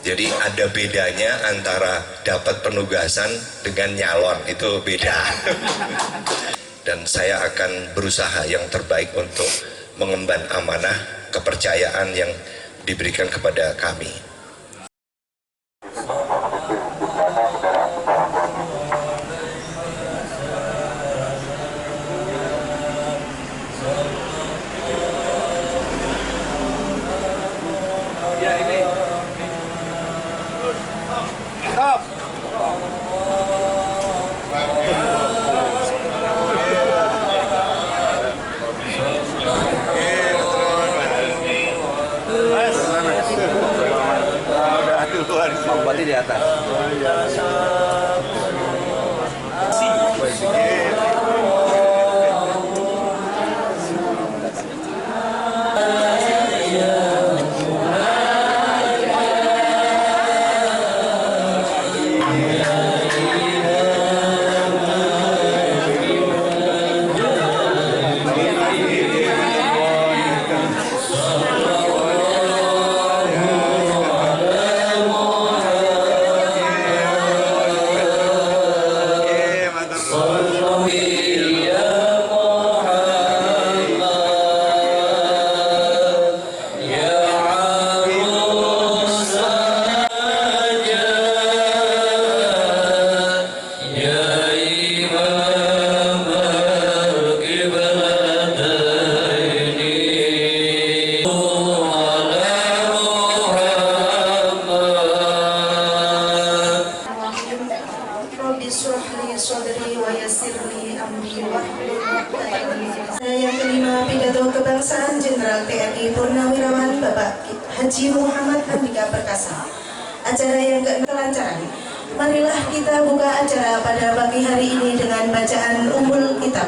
Jadi ada bedanya antara dapat penugasan dengan nyalon, itu beda. Dan saya akan berusaha yang terbaik untuk mengemban amanah kepercayaan yang diberikan kepada kami. Bupati di atas. Yang kelima, pidato kebangsaan Jenderal TNI Purnawirawan Bapak Haji Muhammad Andika Perkasa. Acara yang kelancaran. Marilah kita buka acara pada pagi hari ini dengan bacaan Ummul Kitab.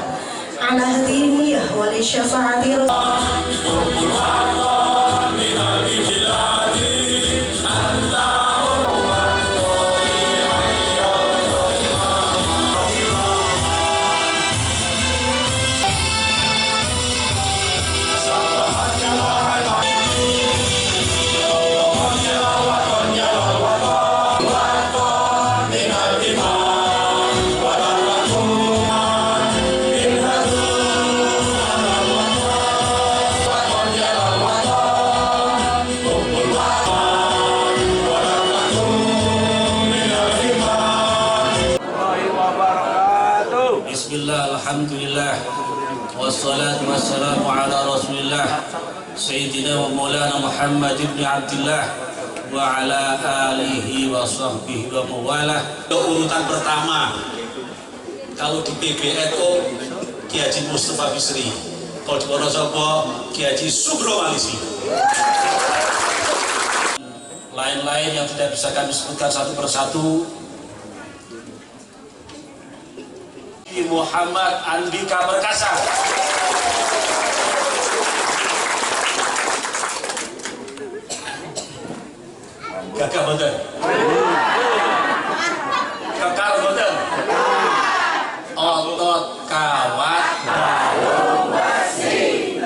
Ala hadimiyah wali syafa'ati Bismillah, alhamdulillah, wassalatu wassalamu ala rasulillah Sayyidina wa maulana Muhammad ibn Abdullah wa ala alihi wa sahbihi wa mawalah. Urutan pertama, kalau di PBNU Kiai Haji Mustafa Bisri, kalau di Wonosobo Kiai Haji Sugro Malisi. Lain-lain yang tidak bisa kami sebutkan satu persatu. Muhammad Andika Perkasa. Gagah boten? Kekal boten? Otot kawat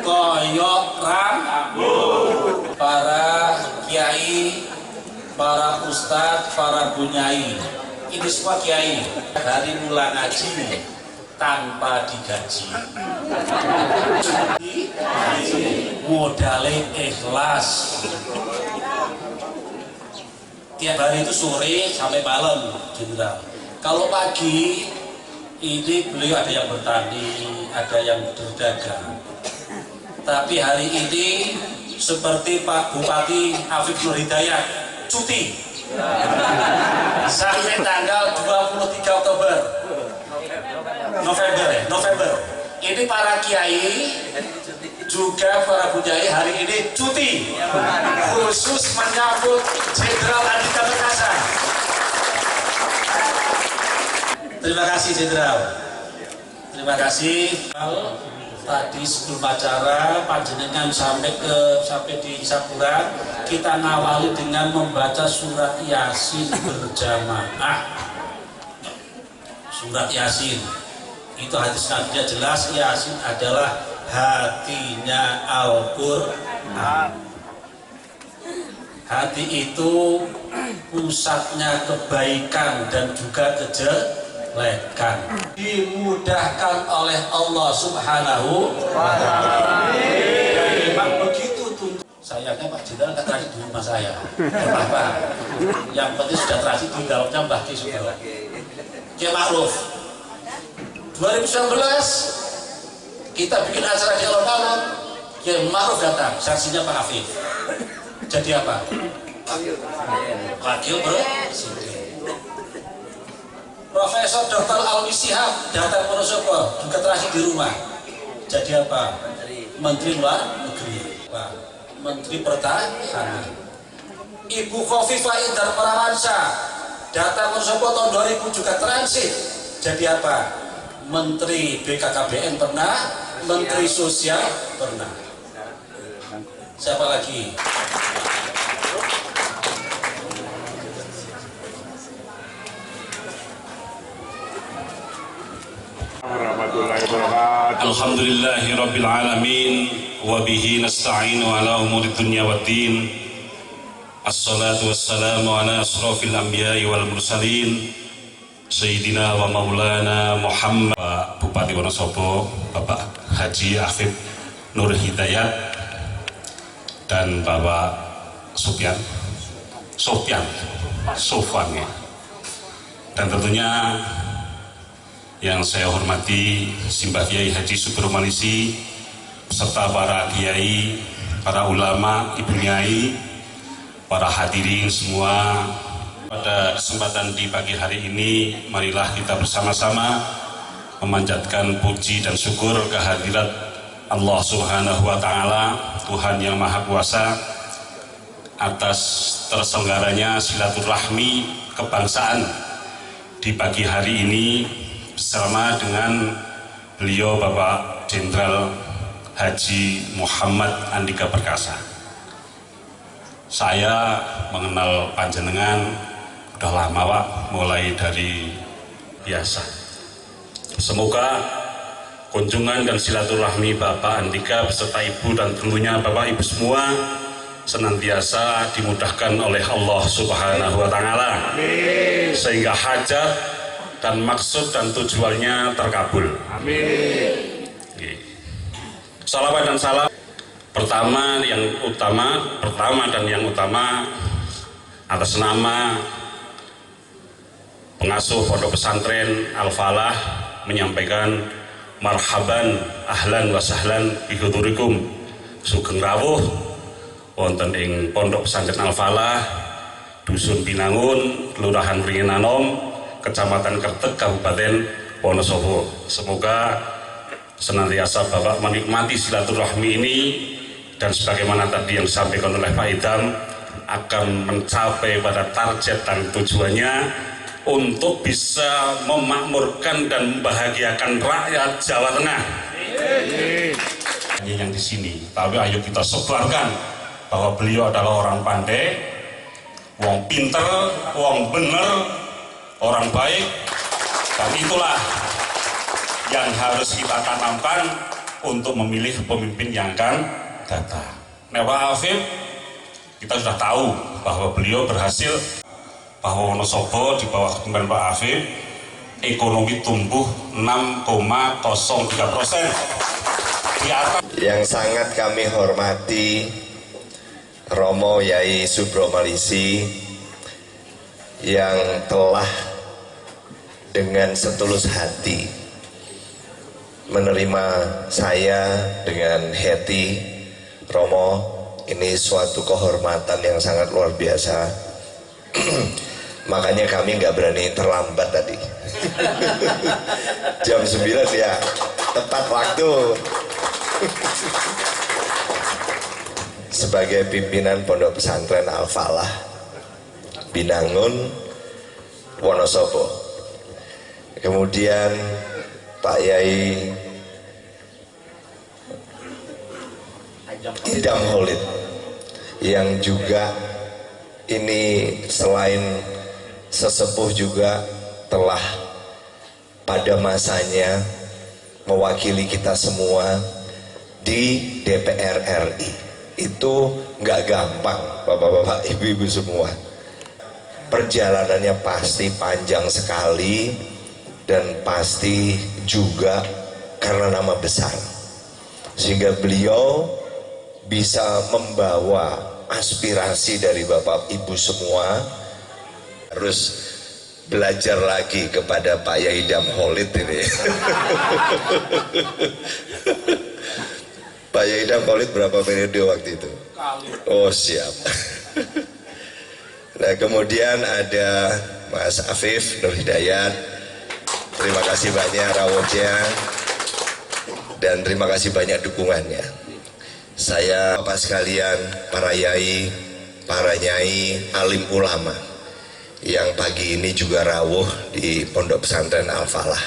koyok rambut. Para kiai, para ustadz, para bunyai, ini semua kiai dari mulai ngaji tanpa digaji, modalnya ikhlas. Tiap hari itu sore sampai malam, Jenderal. Kalau pagi ini beliau ada yang bertani, ada yang berdagang. Tapi hari ini seperti Pak Bupati Afif Nur Hidayat, cuti sampai tanggal 23 Oktober. November. Ini para kiai juga para bunyai hari ini cuti khusus menyambut Jenderal Andika Perkasa. Terima kasih Jenderal. Terima kasih. Tadi sebelum acara panjenengan sampai di Sapuran, kita ngawali dengan membaca surat Yasin berjamaah. Surat Yasin itu hadis Nabi jelas, Yasin adalah hatinya Al-Qur'an. Hati itu pusatnya kebaikan dan juga kejelekan, dimudahkan oleh Allah Subhanahu wa Ta'ala. Memang begitu tuh. Sayangnya Pak Jenderal nggak transit di rumah saya. Kenapa? Yang penting sudah transit di dalamnya Mbah Ki Sugro. Kiai Ma'ruf 2019 kita bikin acara di alun-alun, Kiai Ma'ruf datang, saksinya Pak Afif. Jadi apa? Wakil Presiden. Profesor Dr. Alwi Shihab datang Wonosobo, juga transit di rumah. Jadi apa? Menteri Luar Negeri, Pak. Menteri Pertahanan. Ibu Khofifah Indar Parawansa datang Wonosobo tahun 2000 juga transit. Jadi apa? Menteri BKKBN pernah, Menteri Sosial pernah. Siapa lagi? Alhamdulillahi Rabbil Alamin, wabihi nasta'inu ala umuri dunya waddin. Assalatu wassalamu ala asrafil anbiya'i wal mursalin, Sayyidina wa Maulana Muhammad. Pak Bupati Wonosobo, Bapak Haji Afif Nur Hidayat, dan Bapak Sofyan ya. Dan tentunya yang saya hormati Simbah Kiai Haji Sugro Malisi beserta para kiai, para ulama, ibu nyai, para hadirin semua. Pada kesempatan di pagi hari ini, marilah kita bersama-sama memanjatkan puji dan syukur kehadirat Allah Subhanahu wa Ta'ala, Tuhan yang Maha Kuasa, atas terselenggaranya silaturahmi kebangsaan di pagi hari ini bersama dengan beliau Bapak Jenderal Haji Muhammad Andika Perkasa. Saya mengenal panjenengan udah lama Pak, mulai dari biasa. Semoga kunjungan dan silaturahmi Bapak Andika beserta Ibu dan tentunya Bapak Ibu semua senantiasa dimudahkan oleh Allah Subhanahu wa Ta'ala, sehingga hajat dan maksud dan tujuannya terkabul. Amin. Salawat dan salam pertama dan yang utama atas nama pengasuh Pondok Pesantren Al-Falah menyampaikan marhaban ahlan wa sahlan bihudurikum sugeng rawuh wonten ing Pondok Pesantren Al-Falah, Dusun Binangun, Kelurahan Wringinanom, Kecamatan Kertek, Kabupaten Wonosobo. Semoga senantiasa Bapak menikmati silaturahmi ini dan sebagaimana tadi yang disampaikan oleh Pak Idam akan mencapai pada target dan tujuannya untuk bisa memakmurkan dan membahagiakan rakyat Jawa Tengah. Hanya yang di sini, tapi ayo kita sebarkan bahwa beliau adalah orang pandai, wong pinter, wong bener, orang baik, dan itulah yang harus kita tanamkan untuk memilih pemimpin yang akan datang. Pak Afif, kita sudah tahu bahwa beliau berhasil, bahwa Wonosobo di bawah kepemimpinan Pak Afif ekonomi tumbuh 6,03% di atas. Yang sangat kami hormati Romo Yai Sugro Malisi yang telah dengan setulus hati menerima saya dengan hati. Romo, ini suatu kehormatan yang sangat luar biasa. Makanya kami nggak berani terlambat tadi. Jam 9 ya, tepat waktu. Sebagai pimpinan Pondok Pesantren Al-Falah Binangun, Wonosobo. Kemudian Pak Yai Idam Holid yang juga ini selain sesepuh juga telah pada masanya mewakili kita semua di DPR RI. Itu nggak gampang, bapak-bapak, ibu-ibu semua. perjalanannya pasti panjang sekali dan pasti juga karena nama besar, sehingga beliau bisa membawa aspirasi dari Bapak Ibu semua. Harus belajar lagi kepada Pak Yai Damholit ini. Pak Yai Damholit berapa periode waktu itu? Oh siap. Nah kemudian ada Mas Afif Nur Hidayat, terima kasih banyak rawatnya dan terima kasih banyak dukungannya. Saya Bapak sekalian, para yai, para nyai, alim ulama yang pagi ini juga rawuh di Pondok Pesantren Al-Falah,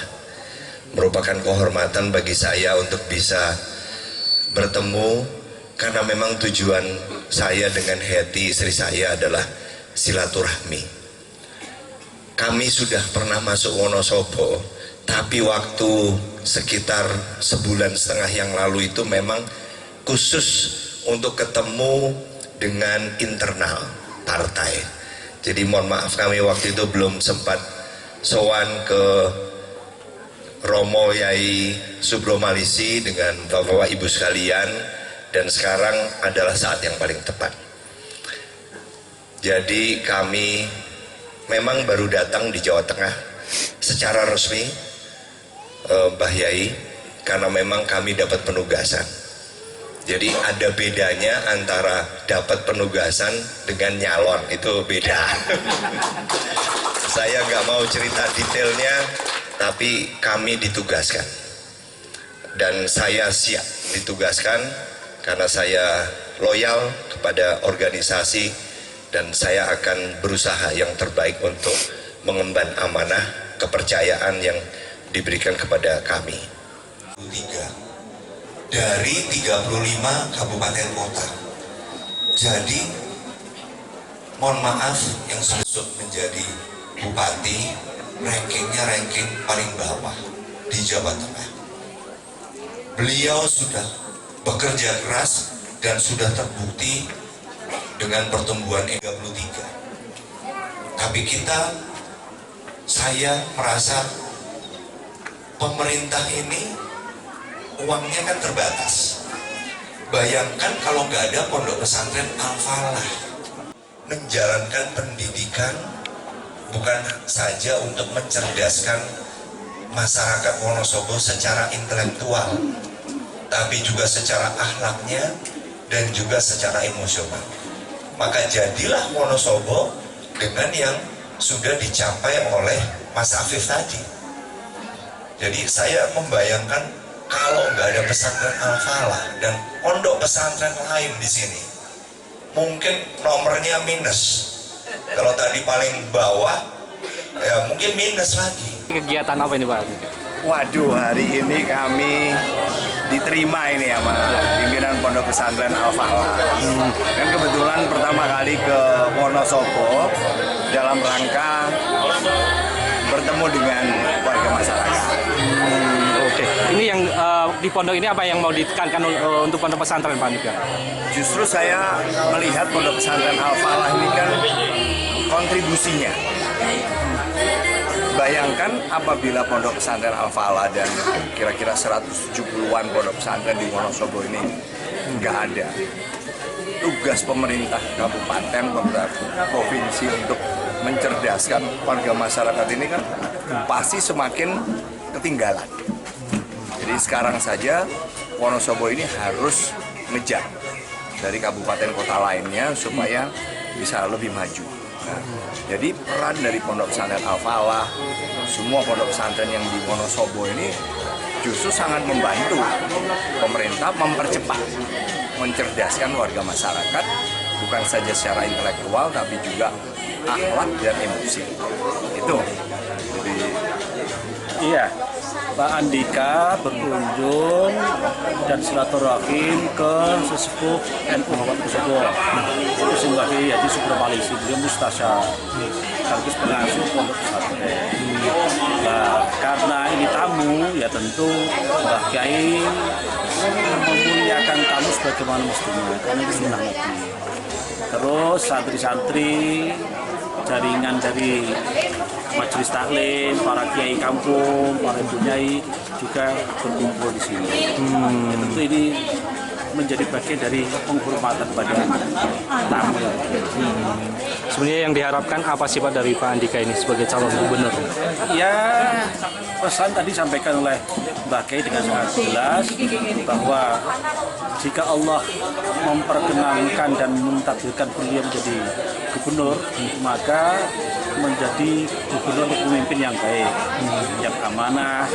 merupakan kehormatan bagi saya untuk bisa bertemu, karena memang tujuan saya dengan Heti istri saya adalah silaturahmi. Kami sudah pernah masuk Wonosobo, tapi waktu sekitar sebulan setengah yang lalu itu memang khusus untuk ketemu dengan internal partai. Jadi mohon maaf kami waktu itu belum sempat sowan ke Romo Yai Subromalisi dengan Bapak Ibu sekalian, dan sekarang adalah saat yang paling tepat. Jadi kami memang baru datang di Jawa Tengah secara resmi, Mbah Yai, karena memang kami dapat penugasan. Jadi ada bedanya antara dapat penugasan dengan nyalon, itu beda. Saya nggak mau cerita detailnya, tapi kami ditugaskan. Dan saya siap ditugaskan karena saya loyal kepada organisasi dan saya akan berusaha yang terbaik untuk mengemban amanah kepercayaan yang diberikan kepada kami. 3 dari 35 kabupaten kota. Jadi mohon maaf yang sudah menjadi bupati, rankingnya ranking paling bawah di Jawa Tengah. Beliau sudah bekerja keras dan sudah terbukti dengan pertumbuhan 33. Tapi saya merasa pemerintah ini uangnya kan terbatas. Bayangkan kalau nggak ada Pondok Pesantren Al-Falah menjalankan pendidikan bukan saja untuk mencerdaskan masyarakat Wonosobo secara intelektual, tapi juga secara akhlaknya dan juga secara emosional. Maka jadilah Wonosobo dengan yang sudah dicapai oleh Mas Afif tadi. Jadi saya membayangkan kalau nggak ada pesantren Al-Falah dan pondok pesantren lain di sini, mungkin nomornya minus. Kalau tadi paling bawah, ya mungkin minus lagi. Kegiatan apa ini Pak? Waduh, hari ini kami diterima ini ya Pak, pimpinan Pondok Pesantren Al-Falah. Dan kebetulan pertama kali ke Wonosobo dalam rangka bertemu dengan warga masyarakat. Oke. Ini yang di pondok ini apa yang mau ditekankan untuk pondok pesantren Pak Nika? Justru saya melihat Pondok Pesantren Al-Falah ini kan kontribusinya. Bayangkan apabila Pondok Pesantren Al-Falah dan kira-kira 170-an pondok pesantren di Wonosobo ini nggak ada, tugas pemerintah kabupaten, pemerintah provinsi untuk mencerdaskan warga masyarakat ini kan pasti semakin ketinggalan. Jadi sekarang saja Wonosobo ini harus ngejar dari kabupaten kota lainnya supaya bisa lebih maju. Nah, jadi peran dari Pondok Pesantren Al-Falah, semua pondok pesantren yang di Wonosobo ini justru sangat membantu pemerintah mempercepat, mencerdaskan warga masyarakat, bukan saja secara intelektual tapi juga akhlak dan emosi. Itu. Jadi iya, Pak Andika berkunjung dan silaturahim ke sesepuh NU Wonosobo, itu Singwahi Haji Subromalisi, beliau mustasyar sekaligus pengasuh pondok pesantren. Nah, karena ini tamu, ya tentu Mbah Kiai memuliakan tamu sebagaimana mestinya, karena itu sunnah Nabi. Terus santri-santri jaringan dari majelis taklim, para kiai kampung, para ibu nyai juga berkumpul di sini. Ya, tentu ini menjadi bagian dari penghormatan pada tamu. Sebenarnya yang diharapkan apa sih Pak dari Pak Andika ini sebagai calon gubernur? Ya, pesan tadi disampaikan oleh Mbak Kiai dengan sangat jelas bahwa jika Allah memperkenankan dan mentakdirkan beliau menjadi gubernur, maka menjadi gubernur pemimpin yang baik, yang amanah,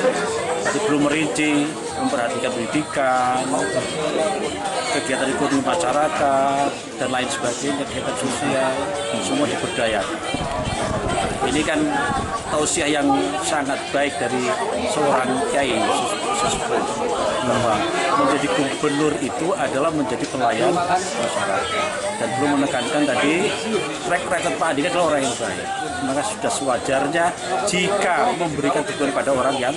tadi belum merinci, memperhatikan pendidikan, kegiatan ekonomi masyarakat, dan lain sebagainya, kegiatan sosial, semua diberdayakan. Ini kan tausiah yang sangat baik dari seorang kiai sesepuh bahwa menjadi gubernur itu adalah menjadi pelayan masyarakat, dan belum menekankan tadi track record Pak Andika adalah orang yang baik, maka sudah sewajarnya jika memberikan dukungan pada orang yang